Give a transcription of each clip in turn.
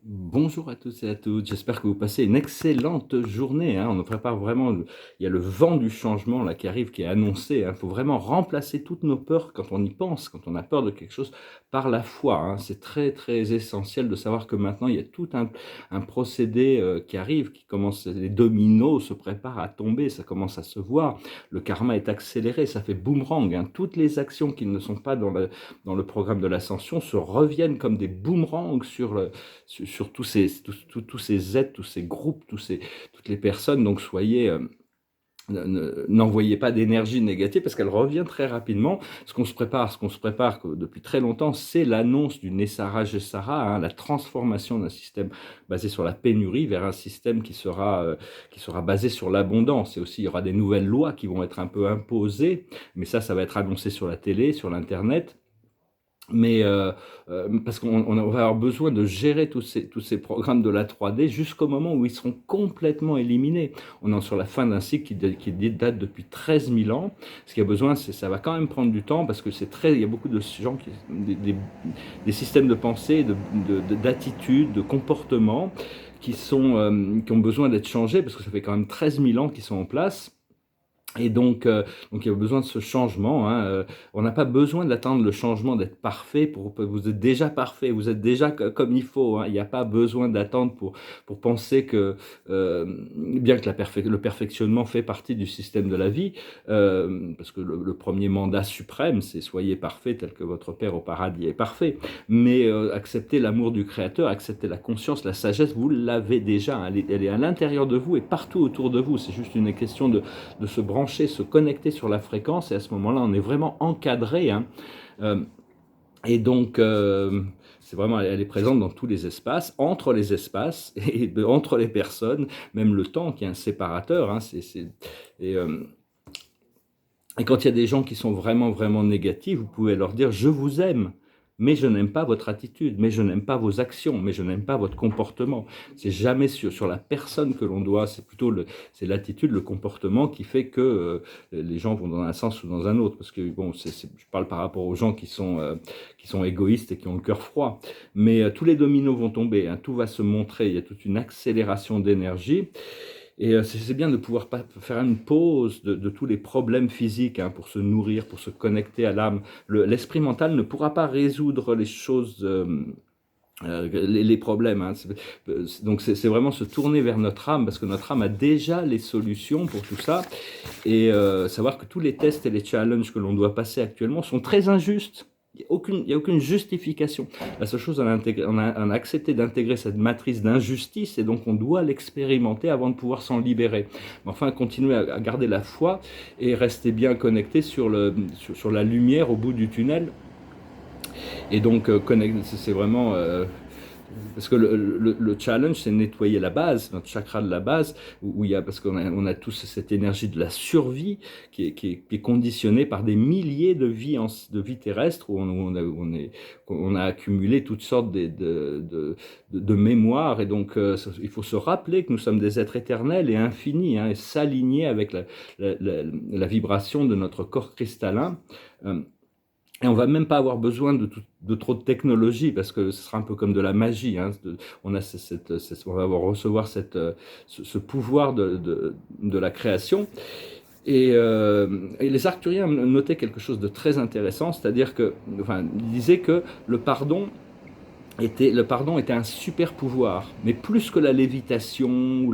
Bonjour à tous et à toutes, j'espère que vous passez une excellente journée, hein. On nous prépare vraiment, il y a le vent du changement là qui arrive, qui est annoncé, hein. Il faut vraiment remplacer toutes nos peurs quand on y pense, quand on a peur de quelque chose, par la foi, hein. C'est très, très essentiel de savoir que maintenant il y a tout un procédé qui arrive, qui commence, les dominos se préparent à tomber, ça commence à se voir. Le karma est accéléré, ça fait boomerang, hein. Toutes les actions qui ne sont pas dans le programme de l'ascension se reviennent comme des boomerangs sur tous ces êtres, tous ces groupes, toutes les personnes. Donc soyez, n'envoyez pas d'énergie négative parce qu'elle revient très rapidement. Ce qu'on se prépare depuis très longtemps, c'est l'annonce du Nessara Gessara, hein, la transformation d'un système basé sur la pénurie vers un système qui sera basé sur l'abondance. Et aussi, il y aura des nouvelles lois qui vont être un peu imposées, mais ça va être annoncé sur la télé, sur l'Internet. Mais parce qu'on va avoir besoin de gérer tous ces programmes de la 3D jusqu'au moment où ils seront complètement éliminés. On est sur la fin d'un cycle qui date depuis 13 000 ans. Ce qu'il y a besoin, ça va quand même prendre du temps parce que il y a beaucoup de gens, des systèmes de pensée, d'attitudes, de comportements qui ont besoin d'être changés parce que ça fait quand même 13 000 ans qu'ils sont en place. Et donc il y a besoin de ce changement, hein. On n'a pas besoin d'attendre le changement, d'être parfait. Vous êtes déjà parfait, vous êtes déjà comme il faut, hein. Il n'y a pas besoin d'attendre pour penser que, bien que le perfectionnement fait partie du système de la vie, parce que le premier mandat suprême, c'est soyez parfait tel que votre Père au paradis est parfait. Mais acceptez l'amour du Créateur, acceptez la conscience, la sagesse, vous l'avez déjà, hein. Elle est à l'intérieur de vous et partout autour de vous. C'est juste une question de se brancher, se connecter sur la fréquence, et à ce moment-là, on est vraiment encadré, hein. Euh, et donc, c'est vraiment, elle est présente dans tous les espaces, et entre les personnes, même le temps qui est un séparateur, hein. Et, euh, et quand il y a des gens qui sont vraiment, vraiment négatifs, vous pouvez leur dire: je vous aime, mais je n'aime pas votre attitude, mais je n'aime pas vos actions, mais je n'aime pas votre comportement. C'est jamais sur la personne que l'on doit, c'est l'attitude, le comportement qui fait que les gens vont dans un sens ou dans un autre. Parce que bon, je parle par rapport aux gens qui sont égoïstes et qui ont le cœur froid. Mais tous les dominos vont tomber, hein, tout va se montrer, il y a toute une accélération d'énergie. Et c'est bien de pouvoir faire une pause de tous les problèmes physiques, hein, pour se nourrir, pour se connecter à l'âme. L'esprit mental ne pourra pas résoudre les choses, les problèmes, hein. Donc c'est vraiment se tourner vers notre âme, parce que notre âme a déjà les solutions pour tout ça. Et savoir que tous les tests et les challenges que l'on doit passer actuellement sont très injustes. Il n'y a aucune justification. La seule chose, on a accepté d'intégrer cette matrice d'injustice, et donc on doit l'expérimenter avant de pouvoir s'en libérer. Mais enfin, continuer à garder la foi et rester bien connecté sur la lumière au bout du tunnel. Et donc, c'est vraiment... parce que le challenge, c'est nettoyer la base, notre chakra de la base, où il y a, parce on a tous cette énergie de la survie qui est conditionnée par des milliers de vies terrestres, où on a accumulé toutes sortes de mémoires. Et donc, il faut se rappeler que nous sommes des êtres éternels et infinis, hein, et s'aligner avec la vibration de notre corps cristallin. Et on va même pas avoir besoin de trop de technologie, parce que ce sera un peu comme de la magie, hein. On va recevoir ce pouvoir de la création. Et les Arcturiens notaient quelque chose de très intéressant, c'est-à-dire que, enfin, ils disaient que le pardon était un super pouvoir, mais plus que la lévitation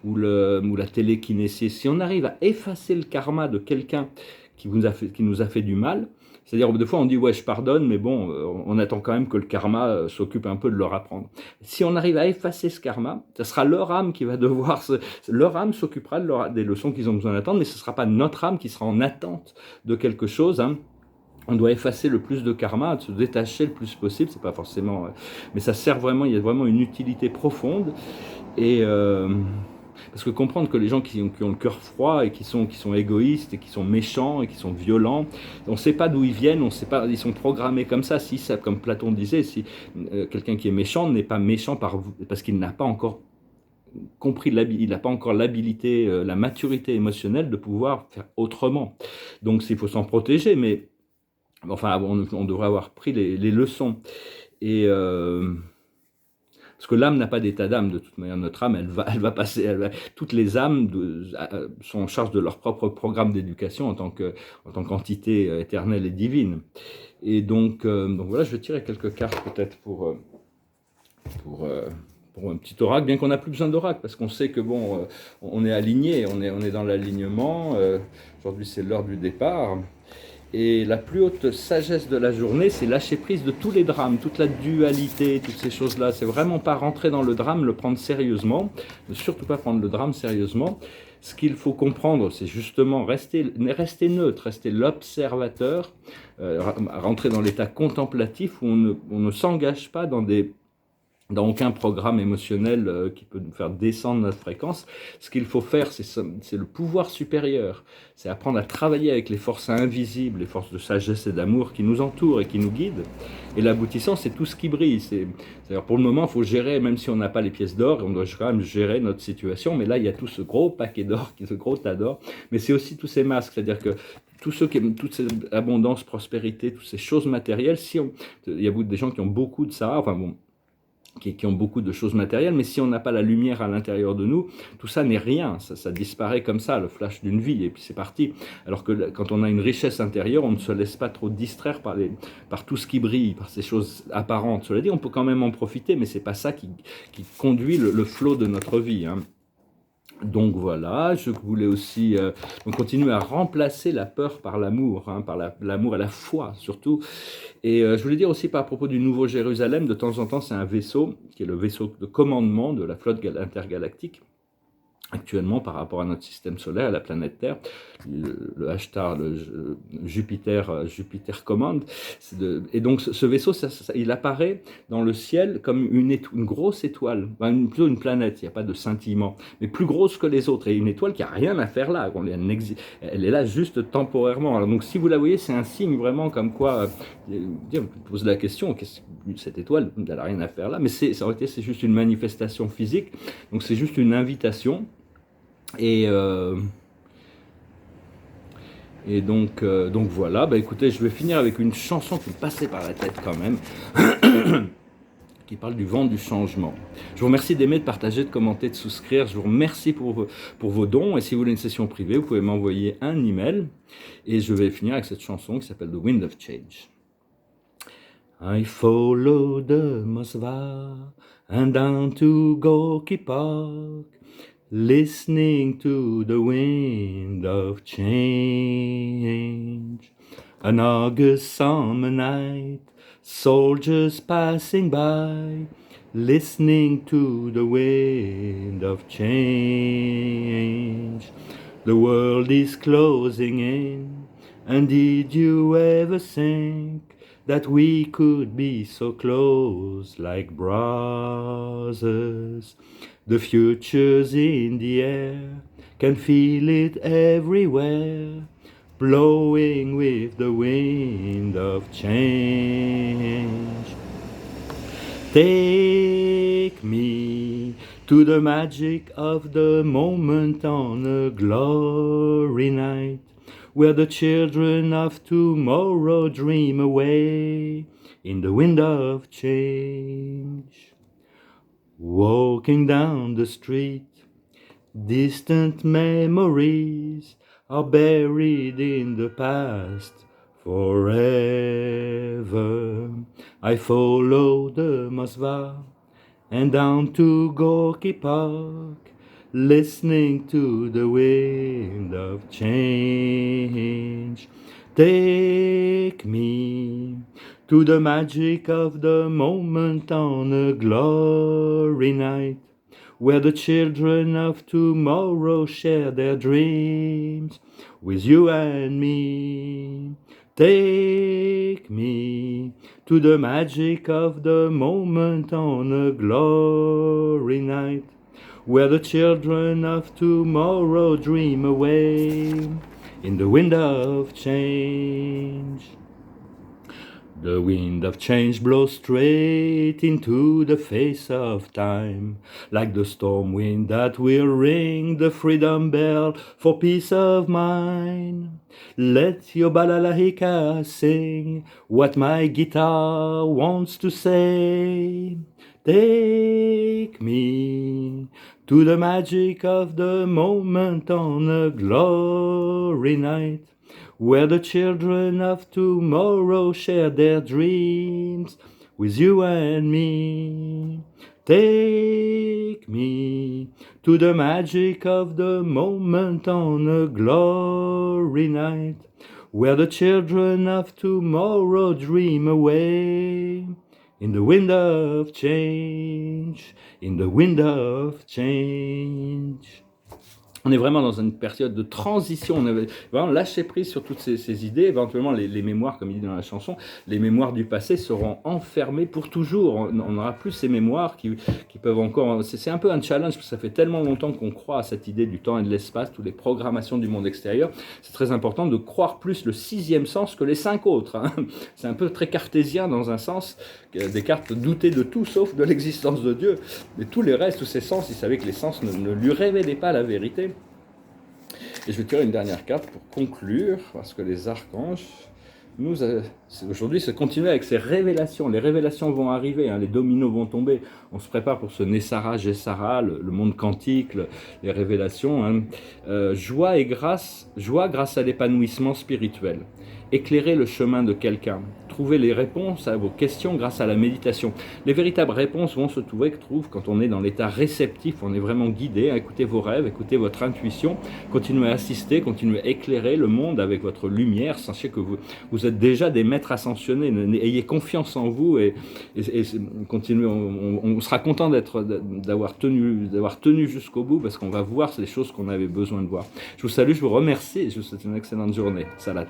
ou la télékinésie. Si on arrive à effacer le karma de quelqu'un qui nous a fait du mal, c'est-à-dire, des fois on dit ouais, je pardonne, mais bon, on attend quand même que le karma s'occupe un peu de leur apprendre. Si on arrive à effacer ce karma, ce sera leur âme qui va leur âme s'occupera des leçons qu'ils ont besoin d'attendre, mais ce ne sera pas notre âme qui sera en attente de quelque chose, hein. On doit effacer le plus de karma, se détacher le plus possible, c'est pas forcément... mais ça sert vraiment, il y a vraiment une utilité profonde. Et... parce que comprendre que les gens qui ont le cœur froid et qui sont égoïstes et qui sont méchants et qui sont violents, on ne sait pas d'où ils viennent, on sait pas, ils sont programmés comme ça. Si ça, comme Platon disait, si quelqu'un qui est méchant n'est pas méchant parce qu'il n'a pas encore compris, il n'a pas encore l'habilité, la maturité émotionnelle de pouvoir faire autrement. Donc il faut s'en protéger, mais enfin on devrait avoir pris les leçons. Et Parce que l'âme n'a pas d'état d'âme, de toute manière. Notre âme, elle va passer. Toutes les âmes sont en charge de leur propre programme d'éducation en tant qu'entité éternelle et divine. Et donc voilà, je vais tirer quelques cartes peut-être pour, euh, pour un petit oracle, bien qu'on n'a plus besoin d'oracle, parce qu'on sait que bon, on est aligné, on est dans l'alignement. Aujourd'hui, c'est l'heure du départ. Et la plus haute sagesse de la journée, c'est lâcher prise de tous les drames, toute la dualité, toutes ces choses-là. C'est vraiment pas rentrer dans le drame, le prendre sérieusement, ne surtout pas prendre le drame sérieusement. Ce qu'il faut comprendre, c'est justement rester neutre, rester l'observateur, rentrer dans l'état contemplatif où on ne s'engage pas dans aucun programme émotionnel qui peut nous faire descendre notre fréquence. Ce qu'il faut faire, c'est le pouvoir supérieur. C'est apprendre à travailler avec les forces invisibles, les forces de sagesse et d'amour qui nous entourent et qui nous guident. Et l'aboutissant, c'est tout ce qui brille. C'est-à-dire pour le moment, il faut gérer, même si on n'a pas les pièces d'or, on doit quand même gérer notre situation. Mais là, il y a tout ce gros paquet d'or, ce gros tas d'or. Mais c'est aussi tous ces masques. C'est-à-dire que tous ceux qui aiment toute cette abondance, prospérité, toutes ces choses matérielles, il y a des gens qui ont beaucoup de ça, enfin bon, qui ont beaucoup de choses matérielles, mais si on n'a pas la lumière à l'intérieur de nous, tout ça n'est rien, ça disparaît comme ça, le flash d'une vie, et puis c'est parti. Alors que quand on a une richesse intérieure, on ne se laisse pas trop distraire par tout ce qui brille, par ces choses apparentes. Cela dit, on peut quand même en profiter, mais c'est pas ça qui conduit le flot de notre vie, hein. Donc voilà, je voulais aussi continuer à remplacer la peur par l'amour, hein, par l'amour et la foi surtout. Et je voulais dire aussi par propos du Nouveau Jérusalem, de temps en temps c'est un vaisseau, qui est le vaisseau de commandement de la flotte intergalactique, actuellement par rapport à notre système solaire, à la planète Terre, le hashtag Jupiter Command. Et donc ce vaisseau, il apparaît dans le ciel comme une grosse étoile, plutôt une planète, il n'y a pas de scintillement, mais plus grosse que les autres, et une étoile qui n'a rien à faire là, elle est là juste temporairement. Alors donc si vous la voyez, c'est un signe vraiment comme quoi, vous posez la question, cette étoile, elle n'a rien à faire là, mais c'est juste une manifestation physique, donc c'est juste une invitation. Et donc voilà, écoutez, je vais finir avec une chanson qui me passait par la tête quand même, qui parle du vent du changement. Je vous remercie d'aimer, de partager, de commenter, de souscrire. Je vous remercie pour vos dons. Et si vous voulez une session privée, vous pouvez m'envoyer un email. Et je vais finir avec cette chanson qui s'appelle The Wind of Change. I follow the Mosva and down to Gorky Park, listening to the wind of change. An August summer night, soldiers passing by, listening to the wind of change. The world is closing in, and did you ever think that we could be so close like brothers? The future's in the air, can feel it everywhere, blowing with the wind of change. Take me to the magic of the moment on a glory night, where the children of tomorrow dream away in the wind of change. Walking down the street, distant memories are buried in the past forever. I follow the Mosva and down to Gorky Park, listening to the wind of change. Take me to the magic of the moment on a glory night, where the children of tomorrow share their dreams with you and me. Take me to the magic of the moment on a glory night, where the children of tomorrow dream away in the wind of change. The wind of change blows straight into the face of time, like the storm wind that will ring the freedom bell for peace of mind. Let your balalahika sing what my guitar wants to say. Take me to the magic of the moment on a glory night, where the children of tomorrow share their dreams with you and me. Take me to the magic of the moment on a glory night, where the children of tomorrow dream away. In the wind of change, in the wind of change. On est vraiment dans une période de transition, on avait vraiment lâché prise sur toutes ces idées, éventuellement les mémoires, comme il dit dans la chanson, les mémoires du passé seront enfermées pour toujours, on n'aura plus ces mémoires qui peuvent encore, c'est un peu un challenge, parce que ça fait tellement longtemps qu'on croit à cette idée du temps et de l'espace, toutes les programmations du monde extérieur, c'est très important de croire plus le sixième sens que les 5 autres, hein. C'est un peu très cartésien dans un sens, Descartes doutait de tout sauf de l'existence de Dieu, mais tous les restes, tous ces sens, il savait que les sens ne lui révélaient pas la vérité. Et je vais tirer une dernière carte pour conclure, parce que les archanges, aujourd'hui, c'est continuer avec ces révélations. Les révélations vont arriver, hein, les dominos vont tomber. On se prépare pour ce Nessara, Gessara, le monde quantique, les révélations. Hein. Joie grâce à l'épanouissement spirituel. Éclairer le chemin de quelqu'un. Trouver les réponses à vos questions grâce à la méditation. Les véritables réponses vont se trouver quand on est dans l'état réceptif, on est vraiment guidé à écouter vos rêves, écouter votre intuition, continuez à assister, continuez à éclairer le monde avec votre lumière. Sachez que vous êtes déjà des maîtres ascensionnés, ayez confiance en vous et continuez, on sera content d'avoir tenu jusqu'au bout parce qu'on va voir les choses qu'on avait besoin de voir. Je vous salue, je vous remercie et je vous souhaite une excellente journée. Salat.